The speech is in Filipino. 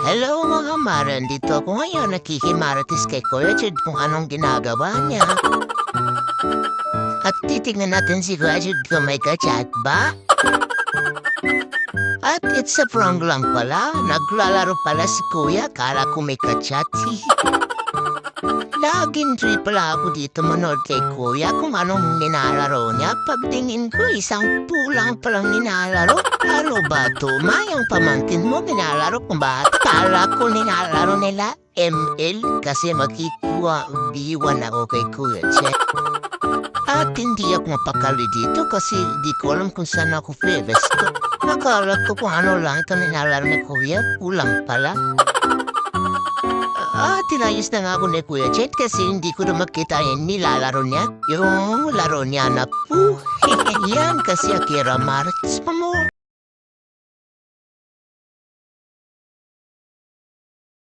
Hello mga mare, dito ako ngayon nakikimarites kay Kuya Jude kung anong ginagawa niya. At titignan natin si Kuya Jude kung may kachat ba? At it's a prank lang pala, naglalaro pala si Kuya, kala ko may kachat. Laging trip pala ako dito manood kay Kuya kung anong nilalaro niya. Pagtingin ko, isang pulang palang nilalaro. Ano ba to? Mayang pamangkin mo nilalaro kung ba? Kala ko nilalaro nila ML kasi makikuha B1 ako kay Kuya Che. At hindi ako mapakali dito kasi di ko alam kung saan ako favorite. Nakala ko kung ano lang ito nilalaro ni Kuya, pulang pala. Tinayos na nga ako ni Kuya Chet kasi hindi ko na makita yung nilalaro niya. Yung laro niya na po. Yan kasi Akira Marks pa mo.